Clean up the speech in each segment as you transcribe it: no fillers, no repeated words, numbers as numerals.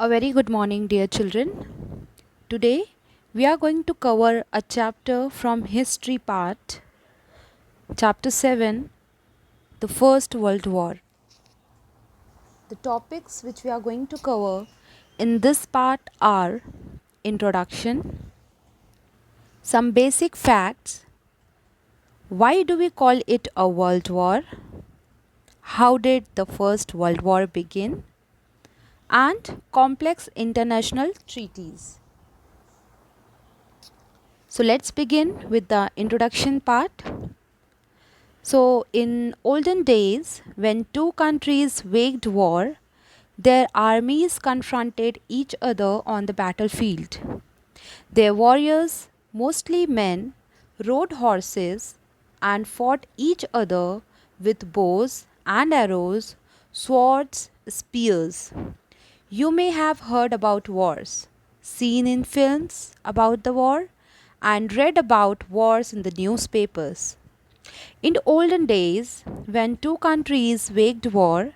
A very good morning, dear children. Today we are going to cover a chapter from history part, chapter 7, the First World War. The topics which we are going to cover in this part are introduction, some basic facts, why do we call it a world war, how did the First World War begin, and complex international treaties. So let's begin with the introduction part. So, in olden days, when two countries waged war, their armies confronted each other on the battlefield. Their warriors, mostly men, rode horses and fought each other with bows and arrows, swords, spears. You may have heard about wars, seen in films about the war, and read about wars in the newspapers. In olden days, when two countries waged war,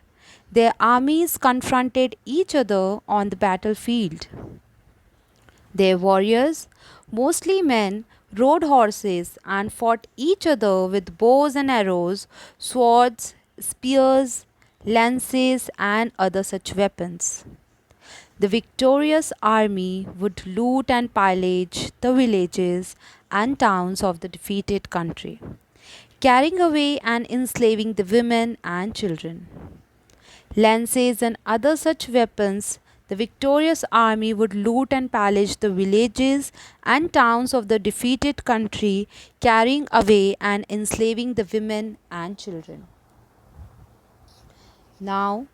their armies confronted each other on the battlefield. Their warriors, mostly men, rode horses and fought each other with bows and arrows, swords, spears, lances, and other such weapons. The victorious army would loot and pillage the villages and towns of the defeated country, carrying away and enslaving the women and children. Lances and other such weapons, the victorious army would loot and pillage the villages and towns of the defeated country, carrying away and enslaving the women and children. Now,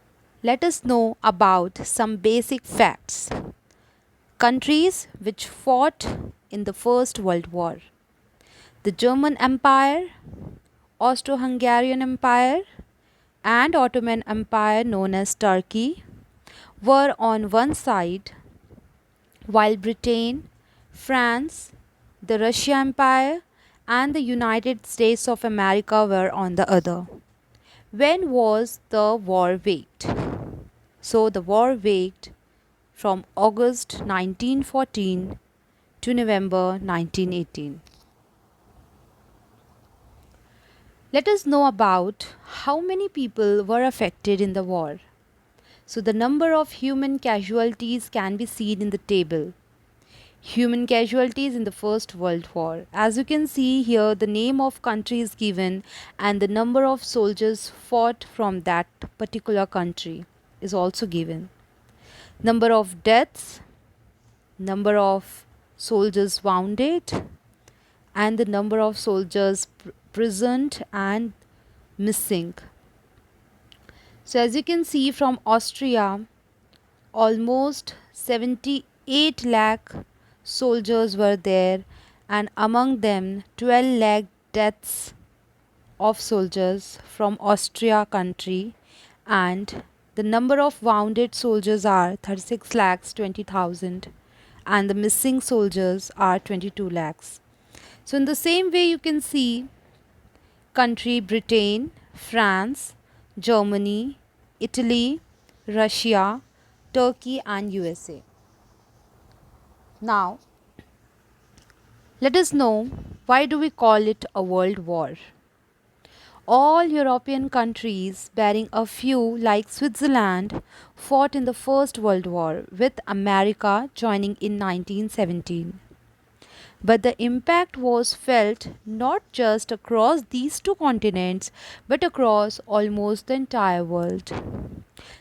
let us know about some basic facts. Countries which fought in the First World War: the German Empire, Austro-Hungarian Empire, and Ottoman Empire, known as Turkey, were on one side, while Britain, France, the Russia Empire, and the United States of America were on the other. When was the war waged? So the war waged from August 1914 to November 1918. Let us know about how many people were affected in the war. So the number of human casualties can be seen in the table. Human casualties in the First World War. As you can see here, the name of country is given and the number of soldiers fought from that particular country is also given. Number of deaths, number of soldiers wounded, and the number of soldiers prisoned and missing. So as you can see, from Austria, almost 78 lakh soldiers were there, and among them 12 lakh deaths of soldiers from Austria country, and the number of wounded soldiers are 36 lakhs 20,000, and the missing soldiers are 22 lakhs. So in the same way, you can see country Britain, France, Germany, Italy, Russia, Turkey, and USA. Now, let us know, why do we call it a world war? All European countries, barring a few like Switzerland, fought in the First World War, with America joining in 1917. But the impact was felt not just across these two continents, but across almost the entire world.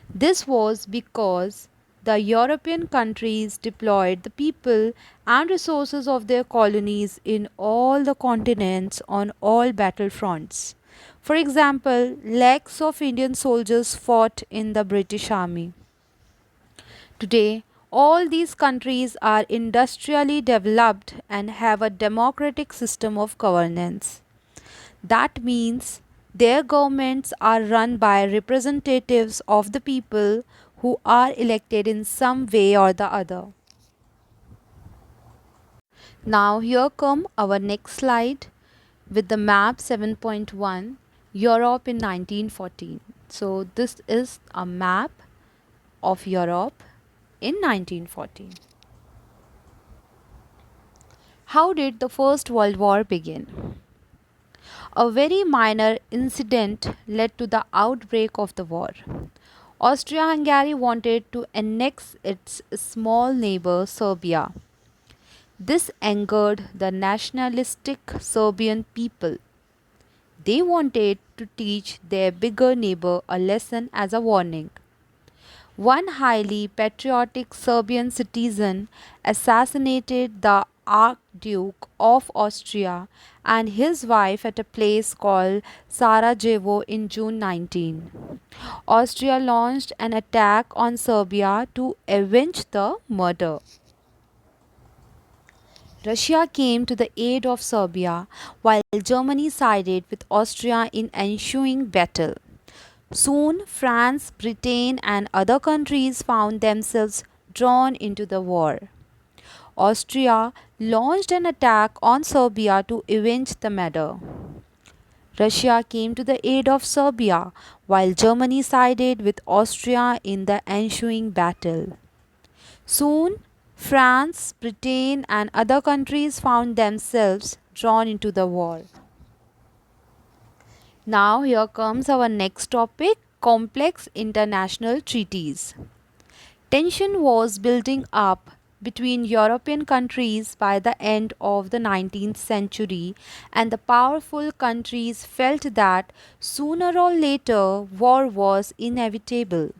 This was because the European countries deployed the people and resources of their colonies in all the continents on all battlefronts. For example, lakhs of Indian soldiers fought in the British Army. Today, all these countries are industrially developed and have a democratic system of governance. That means their governments are run by representatives of the people who are elected in some way or the other. Now, here come our next slide with the map 7.1, Europe in 1914. So, this is a map of Europe. in 1914. How did the First World War begin? A very minor incident led to the outbreak of the war. Austria Hungary wanted to annex its small neighbor Serbia. This angered the nationalistic Serbian people. They wanted to teach their bigger neighbor a lesson as a warning. One highly patriotic Serbian citizen assassinated the Archduke of Austria and his wife at a place called Sarajevo in June 19. Austria launched an attack on Serbia to avenge the murder. Russia came to the aid of Serbia while Germany sided with Austria in ensuing battle. Soon, France, Britain, and other countries found themselves drawn into the war. Austria launched an attack on Serbia to avenge the murder. Russia came to the aid of Serbia while Germany sided with Austria in the ensuing battle. Soon, France, Britain, and other countries found themselves drawn into the war. Now, here comes our next topic, complex international treaties. Tension was building up between European countries by the end of the 19th century, and the powerful countries felt that sooner or later war was inevitable.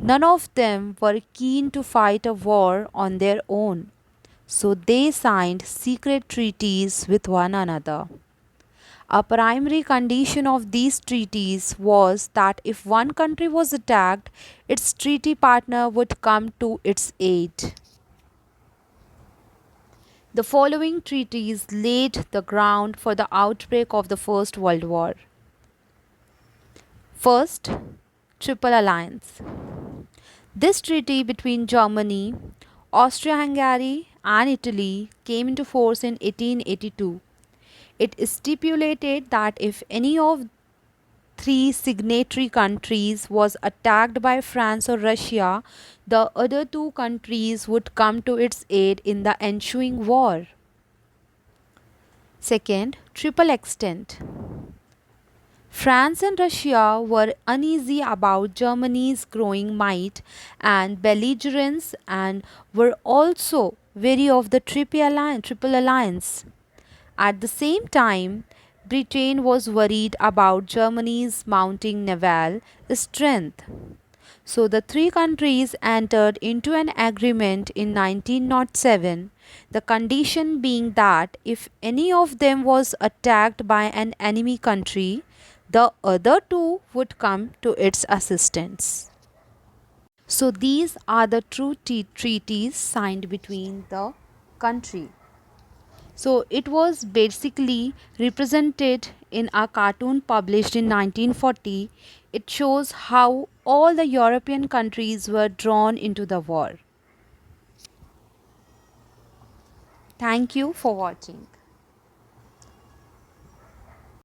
None of them were keen to fight a war on their own, so they signed secret treaties with one another. A primary condition of these treaties was that if one country was attacked, its treaty partner would come to its aid. The following treaties laid the ground for the outbreak of the First World War. First, Triple Alliance. This treaty between Germany, Austria Hungary, and Italy came into force in 1882. It stipulated that if any of three signatory countries was attacked by France or Russia, the other two countries would come to its aid in the ensuing war. Second, Triple Extent. France and Russia were uneasy about Germany's growing might and belligerence and were also wary of the Triple Alliance. At the same time, Britain was worried about Germany's mounting naval strength. So the three countries entered into an agreement in 1907, the condition being that if any of them was attacked by an enemy country, the other two would come to its assistance. So these are the true treaties signed between the country. So it was basically represented in a cartoon published in 1940. It shows how all the European countries were drawn into the war. Thank you for watching.